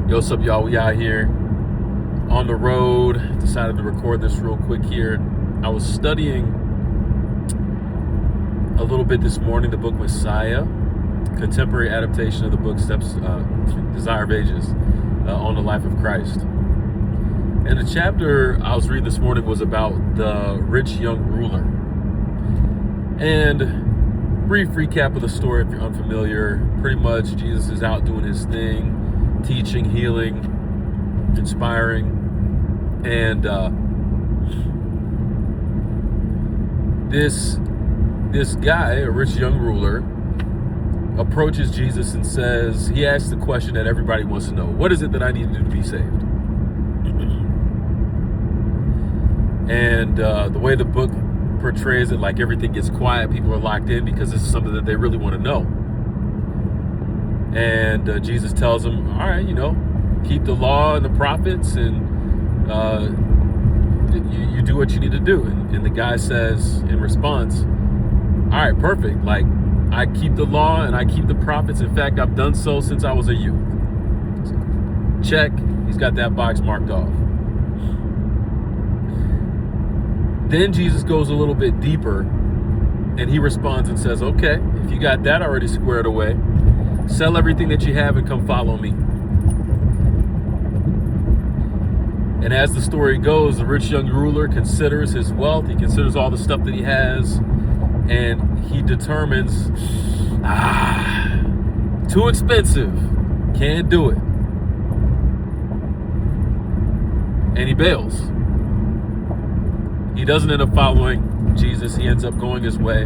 Yo, what's up, y'all? We out here on the road. Decided to record this real quick here. I was studying a little bit this morning, the book Messiah, contemporary adaptation of the book Desire of Ages, on the life of Christ. And the chapter I was reading this morning was about the rich young ruler. And brief recap of the story if you're unfamiliar. Pretty much Jesus is out doing his thing, teaching, healing, inspiring, and this guy, a rich young ruler, approaches Jesus and says, he asks the question that everybody wants to know: what is it that I need to do to be saved? And the way the book portrays it, like everything gets quiet, people are locked in because this is something that they really want to know. And Jesus tells them, all right, keep the law and the prophets, and you do what you need to do. And the guy says in response, all right, perfect. Like, I keep the law and I keep the prophets. In fact, I've done so since I was a youth. Check. He's got that box marked off. Then Jesus goes a little bit deeper and he responds and says, okay, if you got that already squared away, sell everything that you have and come follow me. And as the story goes, the rich young ruler considers his wealth. He considers all the stuff that he has, and he determines, too expensive, can't do it. And he bails. He doesn't end up following Jesus. He ends up going his way.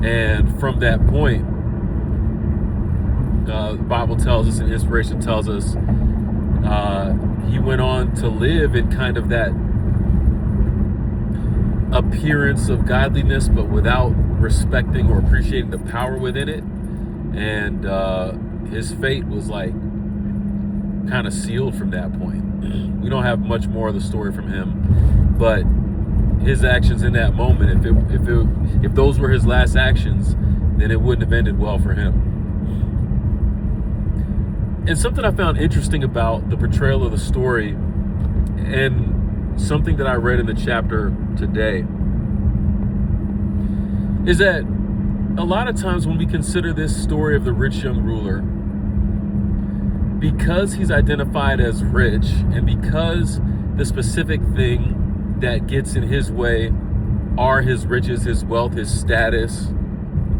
And from that point, the Bible tells us, and inspiration tells us, he went on to live in kind of that appearance of godliness, but without respecting or appreciating the power within it. And his fate was like kind of sealed from that point. We don't have much more of the story from him, but his actions in that moment, if those were his last actions, then it wouldn't have ended well for him. And something I found interesting about the portrayal of the story, and something that I read in the chapter today, is that a lot of times when we consider this story of the rich young ruler, because he's identified as rich, and because the specific thing that gets in his way are his riches, his wealth, his status,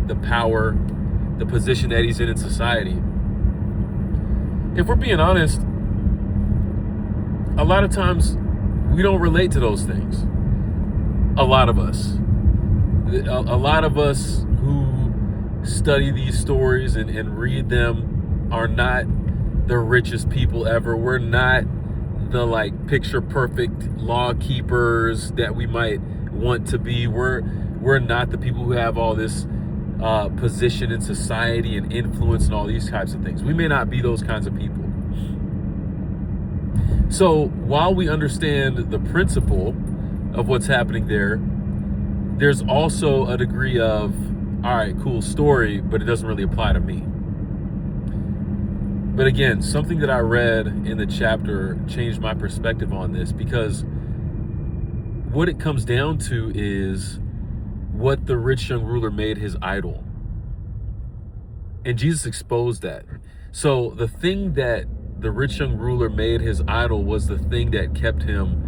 the power, the position that he's in society. If we're being honest, a lot of times we don't relate to those things. A lot of us who study these stories and read them are not the richest people ever. We're not the picture perfect law keepers that we might want to be. We're not the people who have all this position in society and influence and all these types of things. We may not be those kinds of people. So while we understand the principle of what's happening there, there's also a degree of, all right, cool story, but it doesn't really apply to me. But again, something that I read in the chapter changed my perspective on this, because what it comes down to is what the rich young ruler made his idol. And Jesus exposed that. So the thing that the rich young ruler made his idol was the thing that kept him.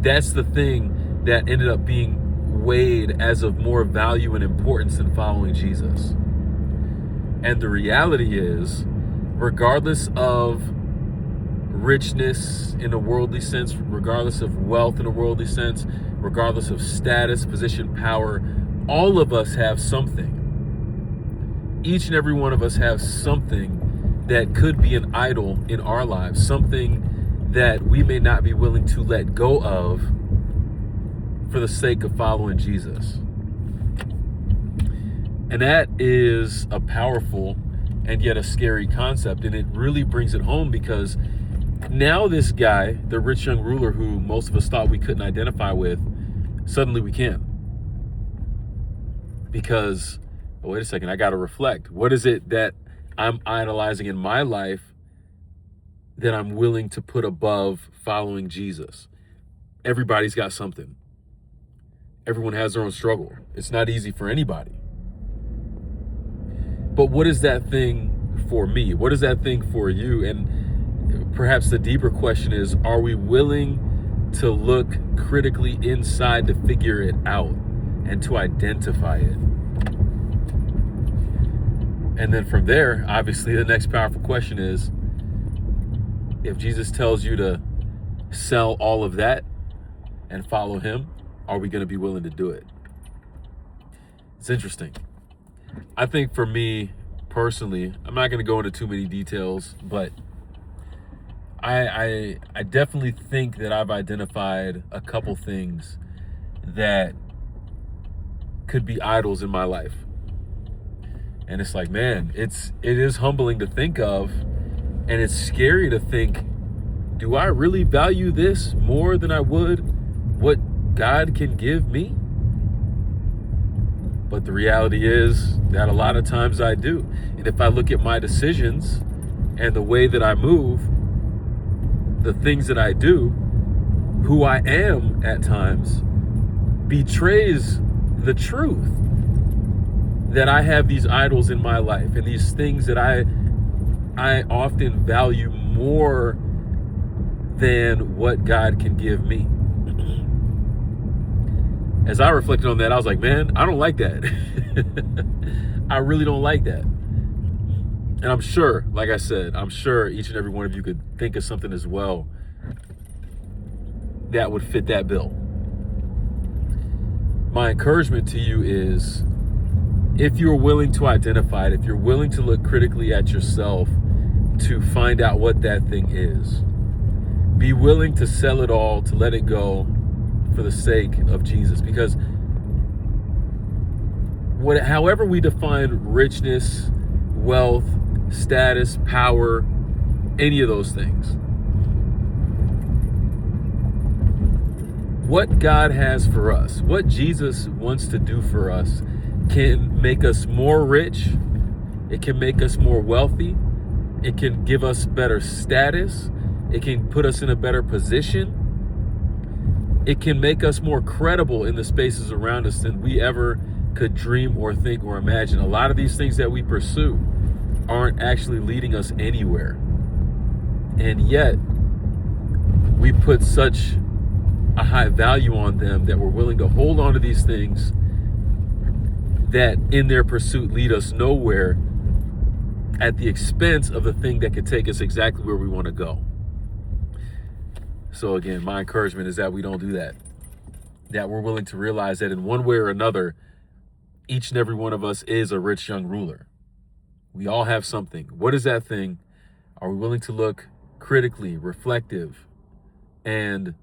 That's the thing that ended up being weighed as of more value and importance than following Jesus. And the reality is, regardless of richness in a worldly sense, regardless of wealth in a worldly sense, regardless of status, position, power, all of us have something. Each and every one of us have something that could be an idol in our lives, something that we may not be willing to let go of for the sake of following Jesus. And that is a powerful and yet a scary concept. And it really brings it home, because now this guy, the rich young ruler who most of us thought we couldn't identify with, suddenly we can. Because, wait a second, I got to reflect. What is it that I'm idolizing in my life that I'm willing to put above following Jesus? Everybody's got something. Everyone has their own struggle. It's not easy for anybody. But what is that thing for me? What is that thing for you? And perhaps the deeper question is, are we willing to look critically inside to figure it out and to identify it? And then from there, obviously, the next powerful question is, if Jesus tells you to sell all of that and follow him, are we going to be willing to do it? It's interesting. I think for me personally, I'm not going to go into too many details, but I definitely think that I've identified a couple things that could be idols in my life. And it's like, man, it is humbling to think of, and it's scary to think, do I really value this more than I would what God can give me? But the reality is that a lot of times I do. And if I look at my decisions and the way that I move, the things that I do, who I am at times betrays the truth that I have these idols in my life and these things that I often value more than what God can give me. As I reflected on that, I was like, man, I don't like that. I really don't like that. And I'm sure, like I said, I'm sure each and every one of you could think of something as well that would fit that bill. My encouragement to you is, if you're willing to identify it, if you're willing to look critically at yourself to find out what that thing is, be willing to sell it all, to let it go for the sake of Jesus. Because however we define richness, wealth, status, power, any of those things, what God has for us, what Jesus wants to do for us, can make us more rich. It can make us more wealthy. It can give us better status. It can put us in a better position. It can make us more credible in the spaces around us than we ever could dream or think or imagine. A lot of these things that we pursue aren't actually leading us anywhere. And yet, we put such a high value on them that we're willing to hold on to these things that in their pursuit lead us nowhere, at the expense of the thing that could take us exactly where we want to go. So again, my encouragement is that we don't do that. That we're willing to realize that in one way or another, each and every one of us is a rich young ruler. We all have something. What is that thing? Are we willing to look critically, reflective, and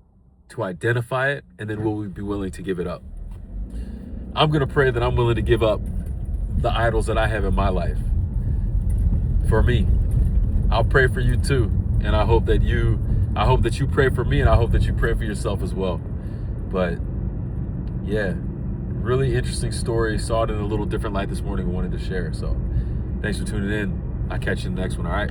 to identify it? And then will we be willing to give it up? I'm going to pray that I'm willing to give up the idols that I have in my life. For me, I'll pray for you too. And I hope that you pray for me, and I hope that you pray for yourself as well. But yeah, really interesting story. Saw it in a little different light this morning and wanted to share. So thanks for tuning in. I'll catch you in the next one. All right.